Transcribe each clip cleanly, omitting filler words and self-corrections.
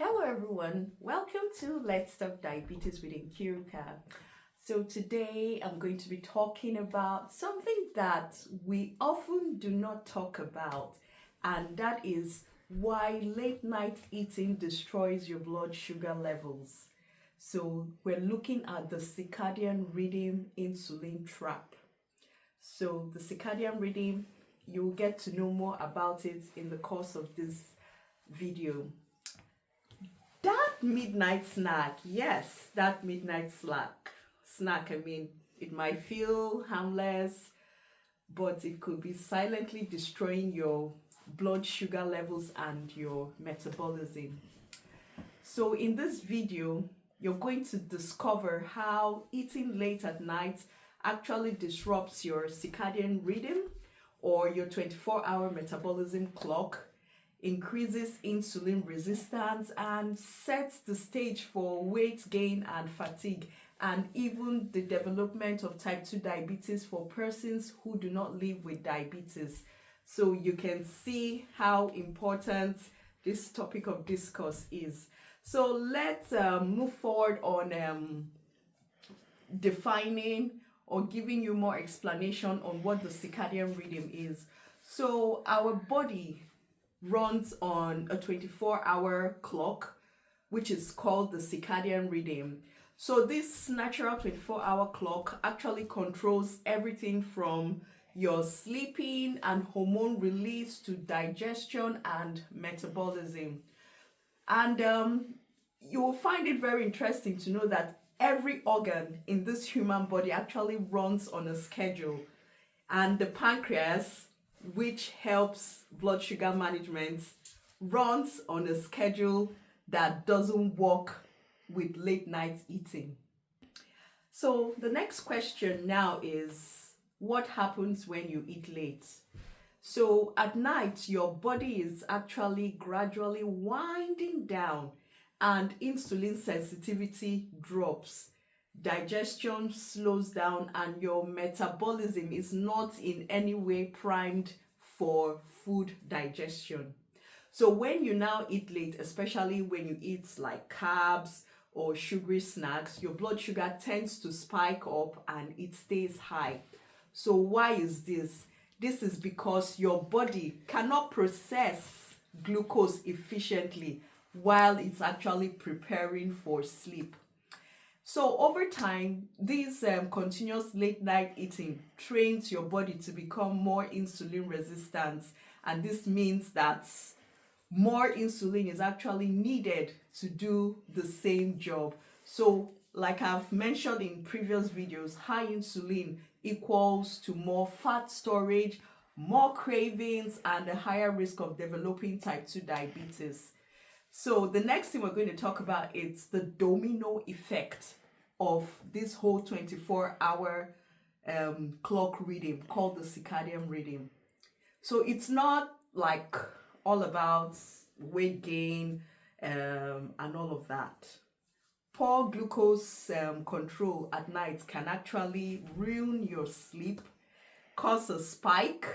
Hello everyone, welcome to Let's Talk Diabetes with Nkirika. So today I'm going to be talking about something that we often do not talk about, and that is why late night eating destroys your blood sugar levels. So we're looking at the circadian rhythm insulin trap. So the circadian rhythm, you'll get to know more about it in the course of this video. That midnight snack, yes, that midnight snack, it might feel harmless, but it could be silently destroying your blood sugar levels and your metabolism. So in this video, you're going to discover how eating late at night actually disrupts your circadian rhythm or your 24-hour metabolism clock, increases insulin resistance, and sets the stage for weight gain and fatigue, and even the development of type 2 diabetes for persons who do not live with diabetes. So you can see how important this topic of discourse is. So let's move forward on defining or giving you more explanation on what the circadian rhythm is. So our body runs on a 24-hour clock, which is called the circadian rhythm. So this natural 24-hour clock actually controls everything from your sleeping and hormone release to digestion and metabolism. And you will find it very interesting to know that every organ in this human body actually runs on a schedule, and the pancreas, which helps blood sugar management, runs on a schedule that doesn't work with late night eating. So the next question now is, what happens when you eat late? So at night, your body is actually gradually winding down and insulin sensitivity drops. Digestion slows down and your metabolism is not in any way primed for food digestion. So when you now eat late, especially when you eat like carbs or sugary snacks, your blood sugar tends to spike up and it stays high. So why is this? This is because your body cannot process glucose efficiently while it's actually preparing for sleep. So over time, this continuous late night eating trains your body to become more insulin resistant, and this means that more insulin is actually needed to do the same job. So like I've mentioned in previous videos, high insulin equals to more fat storage, more cravings, and a higher risk of developing type 2 diabetes. So the next thing we're going to talk about is the domino effect of this whole 24-hour clock rhythm called the circadian rhythm. So it's not like all about weight gain and all of that. Poor glucose control at night can actually ruin your sleep, cause a spike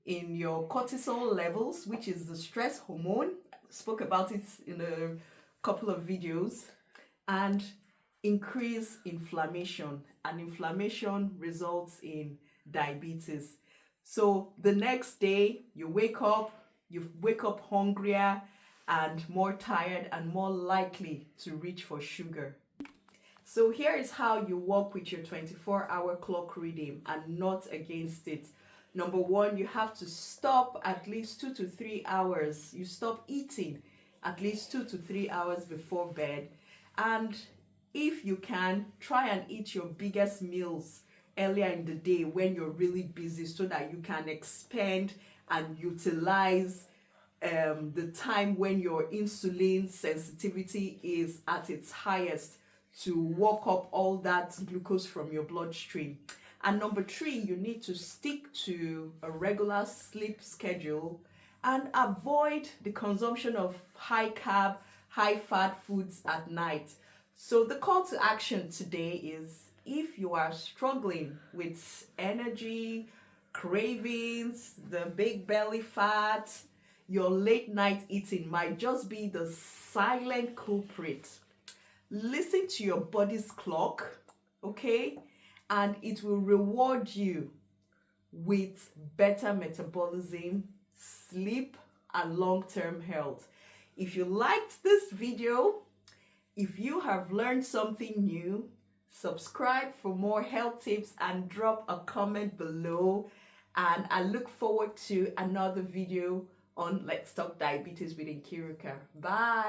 in your cortisol levels, which is the stress hormone. Spoke about it in a couple of videos, and increase inflammation, and inflammation results in diabetes. So the next day you wake up hungrier and more tired and more likely to reach for sugar. So here is how you work with your 24-hour clock rhythm and not against it. Number one, you have to stop at least 2 to 3 hours. You stop eating at least 2 to 3 hours before bed. And if you can, try and eat your biggest meals earlier in the day when you're really busy, so that you can expand and utilize the time when your insulin sensitivity is at its highest to work up all that glucose from your bloodstream. And number three, you need to stick to a regular sleep schedule and avoid the consumption of high carb, high fat foods at night. So the call to action today is, if you are struggling with energy, cravings, the big belly fat, your late night eating might just be the silent culprit. Listen to your body's clock, okay? And it will reward you with better metabolism, sleep, and long-term health. If you liked this video, if you have learned something new, subscribe for more health tips and drop a comment below. And I look forward to another video on Let's Talk Diabetes with Nkiruka. Bye.